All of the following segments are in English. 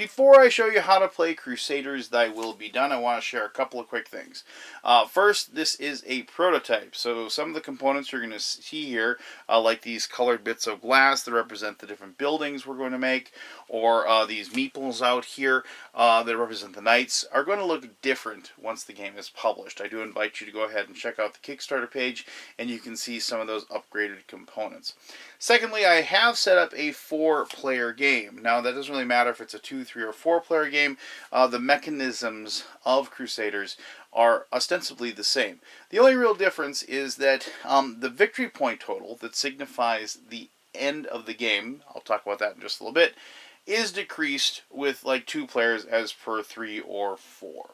before I show you how to play Crusaders Thy Will Be Done, I want to share a couple of quick things. First, this is a prototype, so some of the components you're going to see here, like these colored bits of glass that represent the different buildings we're going to make, or these meeples out here that represent the knights, are going to look different once the game is published. I do invite you to go ahead and check out the Kickstarter page, and you can see some of those upgraded components. Secondly, I have set up a 4-player game. Now, that doesn't really matter if it's a 2, 3, or 4-player game. The mechanisms of Crusaders are ostensibly the same. The only real difference is that the victory point total that signifies the end of the game, I'll talk about that in just a little bit, is decreased with like 2 players as per 3 or 4.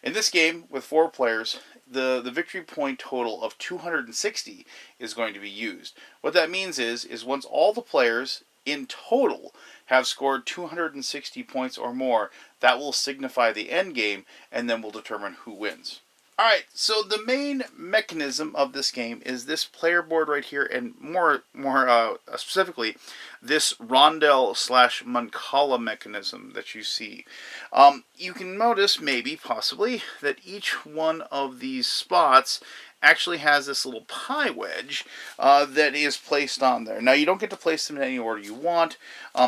In this game, with 4 players, the victory point total of 260 is going to be used. What that means is once all the players in total have scored 260 points or more, that will signify the end game, and then we'll determine who wins. Alright, so the main mechanism of this game is this player board right here, and more specifically, this Rondel / Mancala mechanism that you see. You can notice, maybe, possibly, that each one of these spots actually has this little pie wedge that is placed on there. Now, you don't get to place them in any order you want.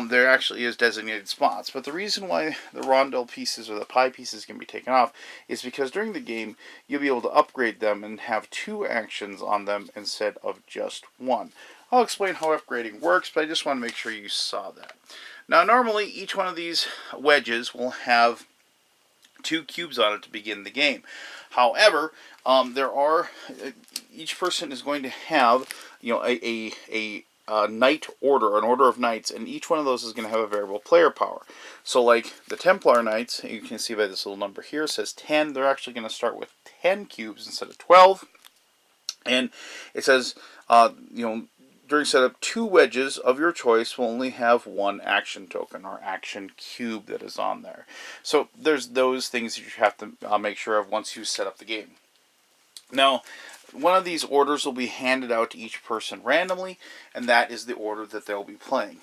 There actually is designated spots. But the reason why the rondel pieces or the pie pieces can be taken off is because during the game, you'll be able to upgrade them and have 2 actions on them instead of just 1. I'll explain how upgrading works, but I just want to make sure you saw that. Now, normally, each one of these wedges will have 2 cubes on it to begin the game. However, each person is going to have, a knight order, an order of knights, and each one of those is going to have a variable player power. So, like the Templar Knights, you can see by this little number here, it says 10. They're actually going to start with 10 cubes instead of 12. And it says, during setup, 2 wedges of your choice will only have 1 action token or action cube that is on there. So there's those things that you have to make sure of once you set up the game. Now, one of these orders will be handed out to each person randomly, and that is the order that they'll be playing.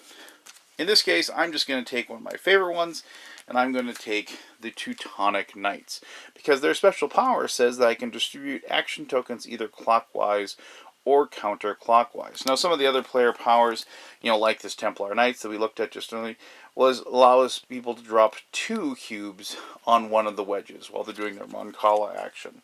In this case, I'm just going to take one of my favorite ones, and I'm going to take the Teutonic Knights, because their special power says that I can distribute action tokens either clockwise or counterclockwise. Now, some of the other player powers, like this Templar Knights that we looked at just earlier, allows people to drop 2 cubes on one of the wedges while they're doing their Mancala action.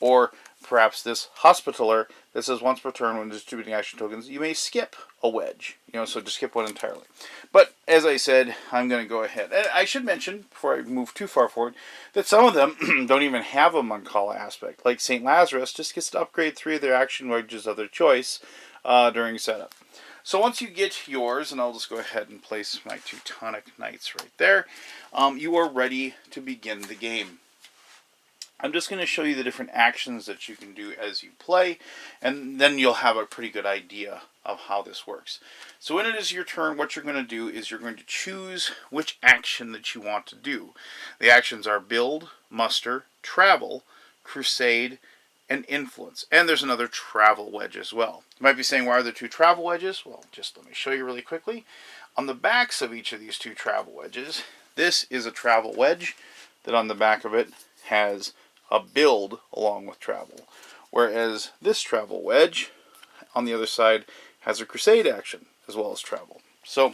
Or perhaps this Hospitaller that says once per turn when distributing action tokens, you may skip a wedge. So just skip one entirely. But as I said, I'm going to go ahead. And I should mention, before I move too far forward, that some of them don't even have a Mancala aspect. Like St. Lazarus just gets to upgrade 3 of their action wedges of their choice during setup. So once you get yours, and I'll just go ahead and place my Teutonic Knights right there, you are ready to begin the game. I'm just going to show you the different actions that you can do as you play, and then you'll have a pretty good idea of how this works. So when it is your turn, what you're going to do is you're going to choose which action that you want to do. The actions are Build, Muster, Travel, Crusade, and Influence. And there's another travel wedge as well. You might be saying, why are there 2 travel wedges? Well, just let me show you really quickly. On the backs of each of these 2 travel wedges, this is a travel wedge that on the back of it has a build along with travel. Whereas this travel wedge on the other side has a crusade action as well as travel. So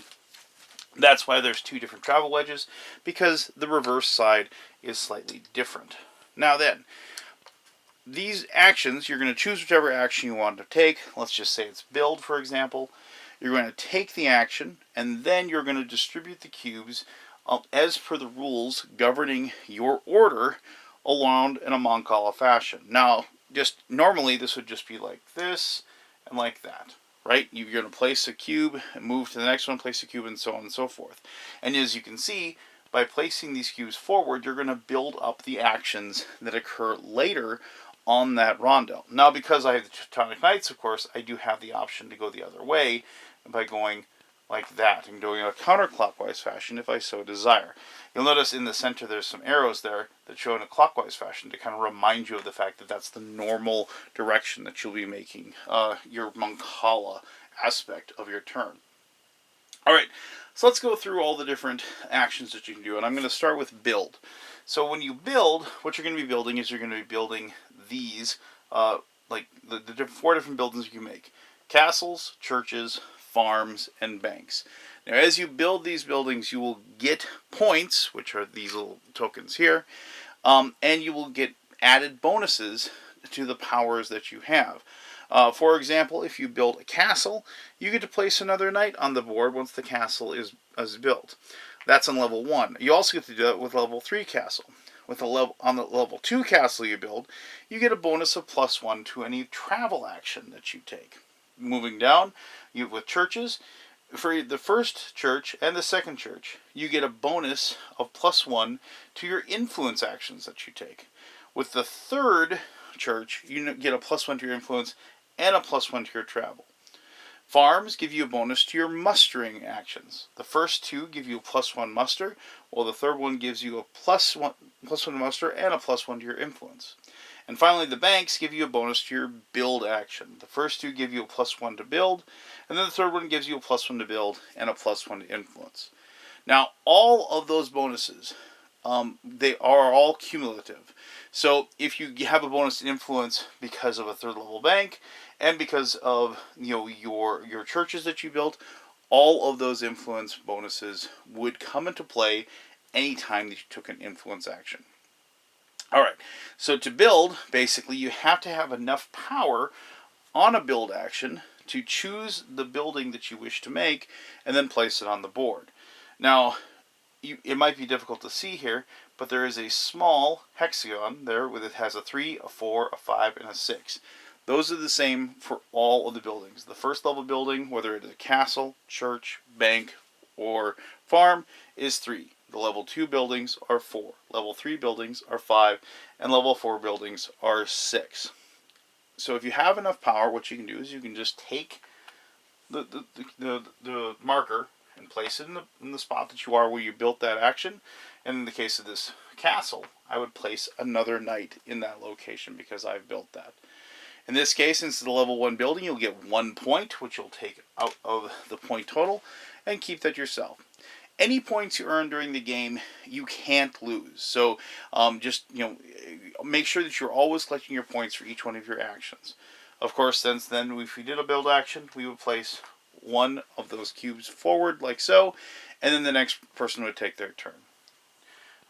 that's why there's 2 different travel wedges, because the reverse side is slightly different. Now then, these actions, you're going to choose whichever action you want to take. Let's just say it's build, for example. You're going to take the action, and then you're going to distribute the cubes as per the rules governing your order along in a Mancala fashion. Now, just normally this would just be like this and like that, right? You're going to place a cube and move to the next one, place a cube, and so on and so forth. And as you can see, by placing these cubes forward, you're going to build up the actions that occur later on that rondel. Now, because I have the Teutonic Knights, of course, I do have the option to go the other way by going like that and doing a counterclockwise fashion if I so desire. You'll notice in the center there's some arrows there that show in a clockwise fashion to kind of remind you of the fact that that's the normal direction that you'll be making your Mancala aspect of your turn. Alright, so let's go through all the different actions that you can do, and I'm going to start with build. So when you build, what you're going to be building is you're going to be building these, like the 4 different buildings you can make. Castles, churches, farms, and banks. Now as you build these buildings, you will get points, which are these little tokens here, and you will get added bonuses to the powers that you have. For example, if you build a castle, you get to place another knight on the board once the castle is built. That's on level 1. You also get to do that with level 3 castle. With on the level 2 castle you build, you get a bonus of +1 to any travel action that you take. Moving down, with churches, for the first church and the second church, you get a bonus of +1 to your influence actions that you take. With the third church, you get a +1 to your influence and a +1 to your travel. Farms give you a bonus to your mustering actions. The first 2 give you a +1 muster, while the third one gives you a +1 muster and a +1 to your influence. And finally, the banks give you a bonus to your build action. The first 2 give you a +1 to build, and then the third one gives you a +1 to build and a +1 to influence. Now, all of those bonuses, they are all cumulative. So if you have a bonus to influence because of a 3rd level bank, and because of your churches that you built, all of those influence bonuses would come into play anytime that you took an influence action. Alright, so to build, basically you have to have enough power on a build action to choose the building that you wish to make and then place it on the board. Now, it might be difficult to see here, but there is a small hexagon there with it has a 3, a 4, a 5, and a 6. Those are the same for all of the buildings. The first level building, whether it is a castle, church, bank, or farm, is 3. The level 2 buildings are 4. Level 3 buildings are 5. And level 4 buildings are 6. So if you have enough power, what you can do is you can just take the marker and place it in the spot that you are where you built that action. And in the case of this castle, I would place another knight in that location because I've built that. In this case, since it's the level 1 building, you'll get 1 point, which you'll take out of the point total, and keep that yourself. Any points you earn during the game, you can't lose. So just make sure that you're always collecting your points for each one of your actions. Of course, since then, if we did a build action, we would place one of those cubes forward, like so, and then the next person would take their turn.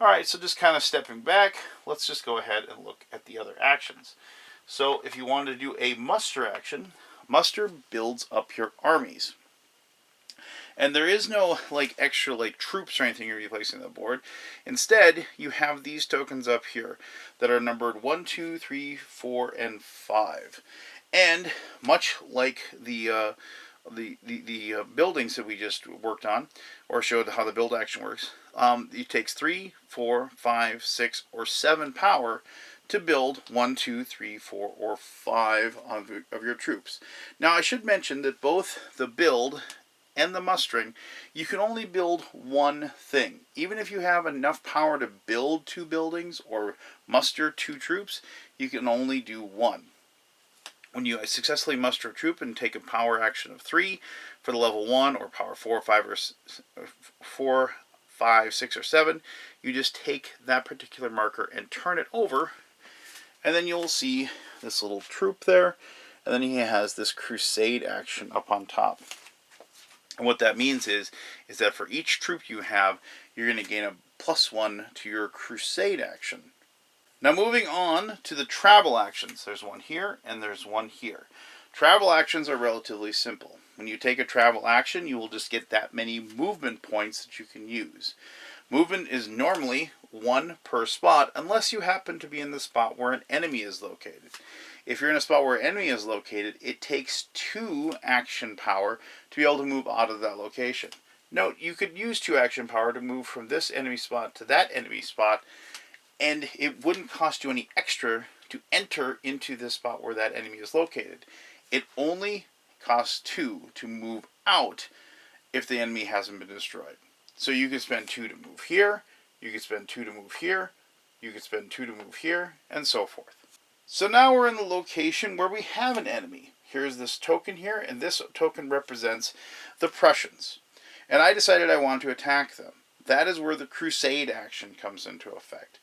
Alright, so just kind of stepping back, let's just go ahead and look at the other actions. So if you wanted to do a muster action, muster builds up your armies. And there is no extra troops or anything you're placing on the board. Instead, you have these tokens up here that are numbered 1, 2, 3, 4, and 5. And much like the buildings that we just worked on, or showed how the build action works, it takes 3, 4, 5, 6, or 7 power to build 1, 2, 3, 4, or 5 of your troops. Now I should mention that both the build and the mustering, you can only build one thing. Even if you have enough power to build 2 buildings or muster 2 troops, you can only do 1. When you successfully muster a troop and take a power action of 3 for the level 1, or power 4, 5, 6, or 7, you just take that particular marker and turn it over, and then you'll see this little troop there, and then he has this Crusade action up on top. And what that means is that for each troop you have, you're going to gain a +1 to your Crusade action. Now moving on to the travel actions. There's one here and there's one here. Travel actions are relatively simple. When you take a travel action, you will just get that many movement points that you can use. Movement is normally 1 per spot unless you happen to be in the spot where an enemy is located. If you're in a spot where an enemy is located, it takes 2 action power to be able to move out of that location. Note, you could use 2 action power to move from this enemy spot to that enemy spot, and it wouldn't cost you any extra to enter into this spot where that enemy is located. It only costs 2 to move out if the enemy hasn't been destroyed. So you can spend 2 to move here, you can spend 2 to move here, you can spend 2 to move here, and so forth. So now we're in the location where we have an enemy. Here's this token here, and this token represents the Prussians. and I decided I wanted to attack them. That is where the Crusade action comes into effect.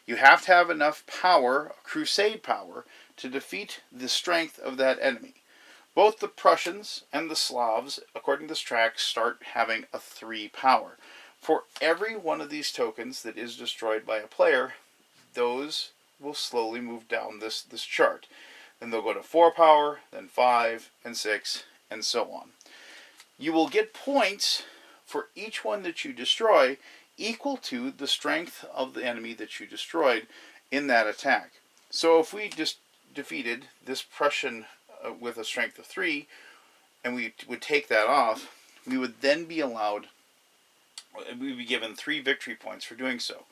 You have to have enough power, Crusade power, to defeat the strength of that enemy. Both the Prussians and the Slavs, according to this track, start having a 3 power. For every one of these tokens that is destroyed by a player, those will slowly move down this chart. Then they'll go to 4 power, then 5, and 6, and so on. You will get points for each one that you destroy equal to the strength of the enemy that you destroyed in that attack. So if we just defeated this Prussian with a strength of 3, and we would take that off, we would then be allowed, we would be given 3 victory points for doing so.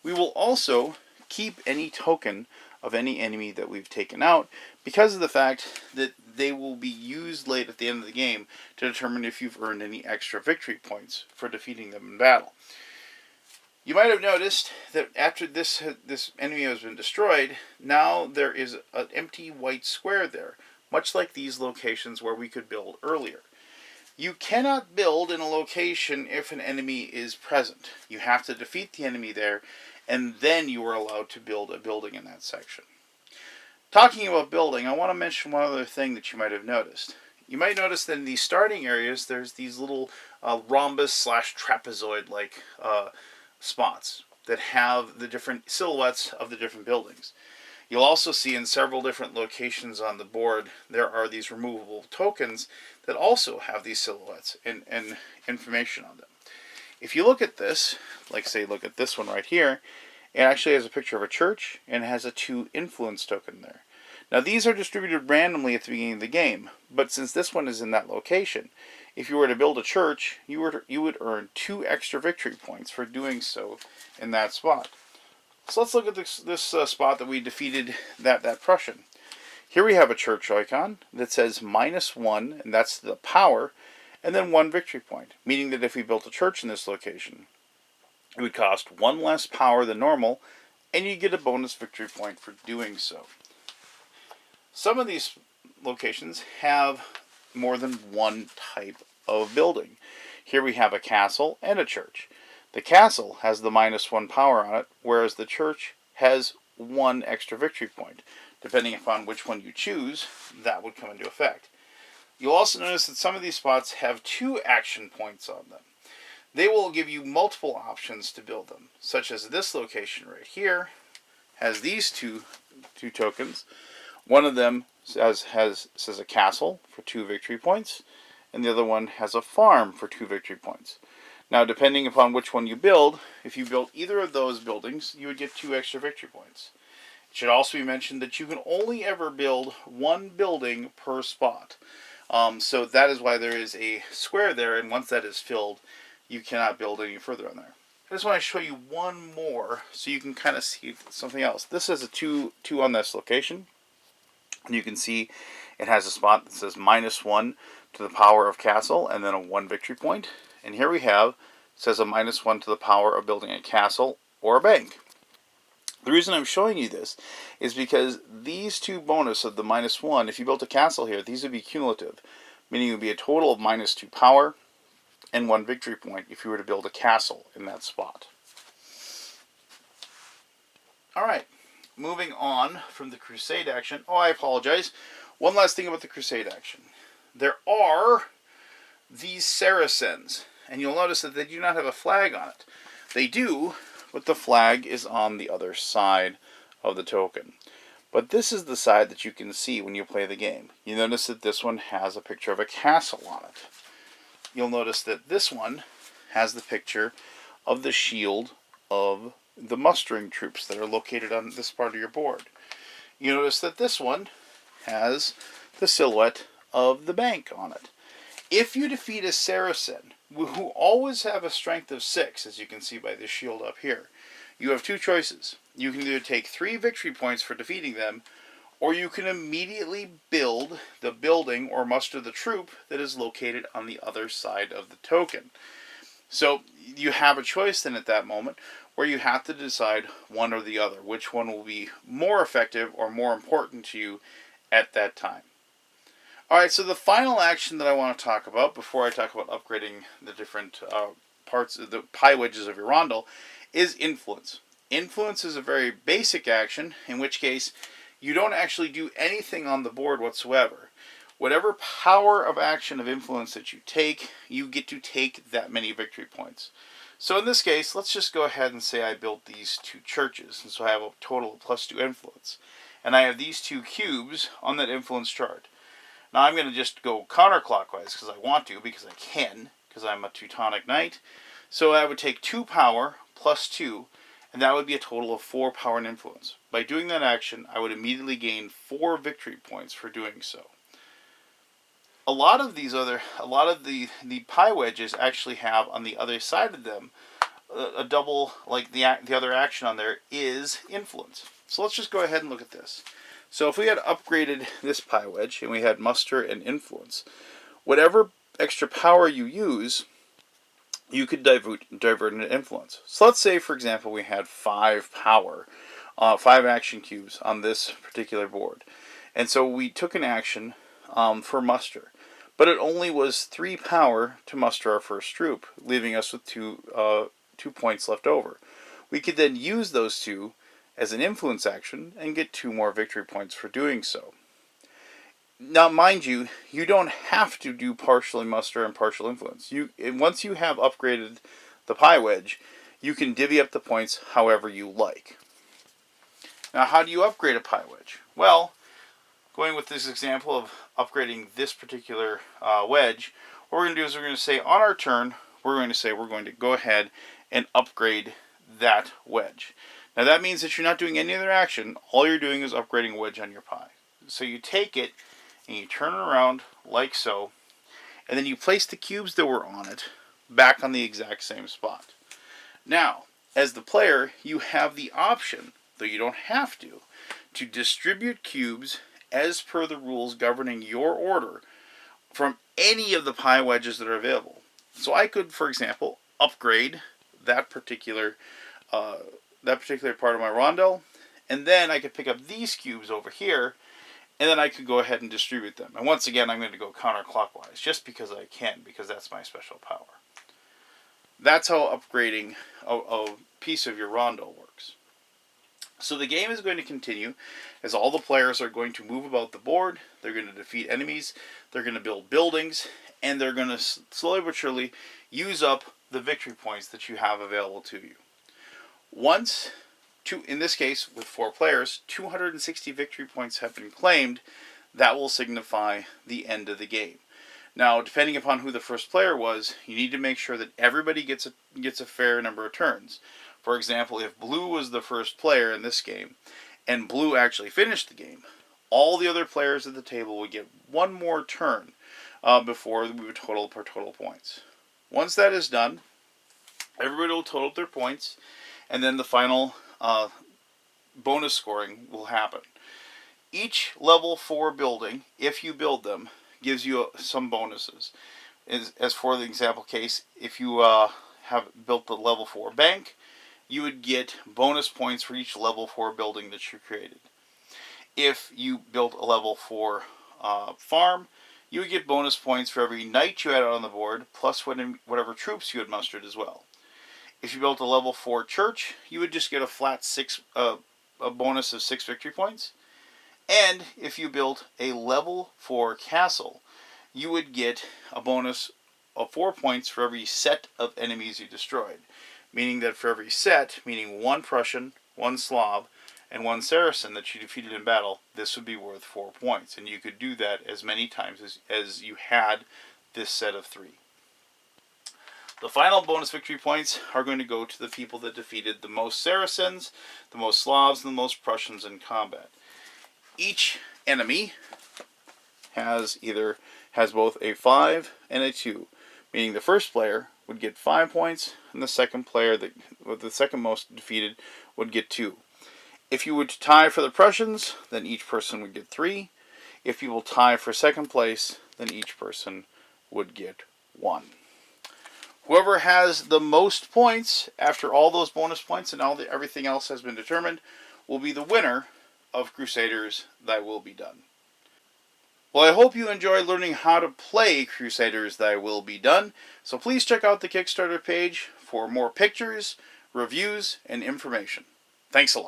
We will also keep any token of any enemy that we've taken out because of the fact that they will be used late at the end of the game to determine if you've earned any extra victory points for defeating them in battle. You might have noticed that after this enemy has been destroyed, now there is an empty white square there, much like these locations where we could build earlier. You cannot build in a location if an enemy is present. You have to defeat the enemy there, and then you are allowed to build a building in that section. Talking about building, I want to mention one other thing that you might have noticed. You might notice that in these starting areas, there's these little rhombus/trapezoid-like spots that have the different silhouettes of the different buildings. You'll also see in several different locations on the board, there are these removable tokens that also have these silhouettes and information on them. If you look at this, like say look at this one right here, it actually has a picture of a church and has a 2 influence token there. Now these are distributed randomly at the beginning of the game, but since this one is in that location, if you were to build a church, you would earn 2 extra victory points for doing so in that spot. So let's look at this spot that we defeated that Prussian. Here we have a church icon that says -1, and that's the power, and then 1 victory point, meaning that if we built a church in this location, it would cost 1 less power than normal, and you get a bonus victory point for doing so. Some of these locations have more than one type of building. Here we have a castle and a church. The castle has the -1 power on it, whereas the church has 1 extra victory point. Depending upon which one you choose, that would come into effect. You'll also notice that some of these spots have 2 action points on them. They will give you multiple options to build them, such as this location right here has these two tokens. One of them says a castle for 2 victory points, and the other one has a farm for 2 victory points. Now, depending upon which one you build, if you build either of those buildings, you would get 2 extra victory points. It should also be mentioned that you can only ever build 1 building per spot. So that is why there is a square there, and once that is filled, you cannot build any further on there. I just want to show you one more so you can kind of see something else. This is a 2 on this location, and you can see it has a spot that says -1 to the power of castle, and then a 1 victory point. And here we have, it says a -1 to the power of building a castle or a bank. The reason I'm showing you this is because these 2 bonus of the -1, if you built a castle here, these would be cumulative, meaning it would be a total of -2 power and 1 victory point if you were to build a castle in that spot. Alright, moving on from the Crusade action. Oh, I apologize. One last thing about the Crusade action. There are these Saracens, and you'll notice that they do not have a flag on it. They do, but the flag is on the other side of the token. But this is the side that you can see when you play the game. You notice that this one has a picture of a castle on it. You'll notice that this one has the picture of the shield of the mustering troops that are located on this part of your board. You notice that this one has the silhouette of the bank on it. If you defeat a Saracen, who always have a strength of 6, as you can see by this shield up here, you have 2 choices. You can either take 3 victory points for defeating them, or you can immediately build the building or muster the troop that is located on the other side of the token. So you have a choice then at that moment where you have to decide one or the other, which one will be more effective or more important to you at that time. Alright, so the final action that I want to talk about before I talk about upgrading the different parts, the pie wedges of your Rondel, is influence. Influence is a very basic action, in which case you don't actually do anything on the board whatsoever. Whatever power of action of influence that you take, you get to take that many victory points. So in this case, let's just go ahead and say I built these 2 churches, and so I have a total of +2 influence. And I have these 2 cubes on that influence chart. Now I'm going to just go counterclockwise because I want to, because I can, because I'm a Teutonic Knight. So I would take 2 power plus 2, and that would be a total of 4 power and influence. By doing that action, I would immediately gain 4 victory points for doing so. A lot of the pie wedges actually have on the other side of them a double, like the other action on there is influence. So let's just go ahead and look at this. So if we had upgraded this pie wedge and we had muster and influence, whatever extra power you use, you could divert into influence. So let's say, for example, we had 5 power, 5 action cubes on this particular board. And so we took an action for muster. But it only was 3 power to muster our first troop, leaving us with 2 points left over. We could then use those 2 as an influence action and get 2 more victory points for doing so. Now, mind you, you don't have to do partially muster and partial influence. Once you have upgraded the pie wedge, you can divvy up the points however you like. Now, how do you upgrade a pie wedge? Well, going with this example of upgrading this particular wedge, what we're going to do is we're going to say on our turn, we're going to go ahead and upgrade that wedge. Now that means that you're not doing any other action. All you're doing is upgrading a wedge on your pie. So you take it and you turn it around like so, and then you place the cubes that were on it back on the exact same spot. Now, as the player, you have the option, though you don't have to distribute cubes as per the rules governing your order from any of the pie wedges that are available. So I could, for example, upgrade that particular part of my Rondel, and then I could pick up these cubes over here, and then I could go ahead and distribute them. And once again, I'm going to go counterclockwise, just because I can, because that's my special power. That's how upgrading a piece of your Rondel works. So the game is going to continue as all the players are going to move about the board, they're going to defeat enemies, they're going to build buildings, and they're going to slowly but surely use up the victory points that you have available to you. Once, in this case with 4 players, 260 victory points have been claimed, that will signify the end of the game. Now, depending upon who the first player was, you need to make sure that everybody gets a fair number of turns. For example, if blue was the first player in this game, and blue actually finished the game, all the other players at the table would get 1 more turn before we would total per total points. Once that is done, everybody will total their points, and then the final bonus scoring will happen. Each level 4 building, if you build them, gives you some bonuses. As for the example case, if you have built the level 4 bank, you would get bonus points for each level 4 building that you created. If you built a level 4 farm, you would get bonus points for every knight you had out on the board, plus whatever troops you had mustered as well. If you built a level 4 church, you would just get a flat a bonus of 6 victory points. And if you built a level 4 castle, you would get a bonus of 4 points for every set of enemies you destroyed. Meaning that for every set, meaning 1 Prussian, 1 Slav, and 1 Saracen that you defeated in battle, this would be worth 4 points. And you could do that as many times as you had this set of 3. The final bonus victory points are going to go to the people that defeated the most Saracens, the most Slavs, and the most Prussians in combat. Each enemy has both a 5 and a 2, meaning the first player would get 5 points, and the second player, the second most defeated, would get 2. If you were to tie for the Prussians, then each person would get 3. If you will tie for second place, then each person would get 1. Whoever has the most points after all those bonus points and everything else has been determined will be the winner of Crusaders. Thy Will Be Done. Well, I hope you enjoy learning how to play Crusaders Thy Will Be Done, so please check out the Kickstarter page for more pictures, reviews, and information. Thanks a lot.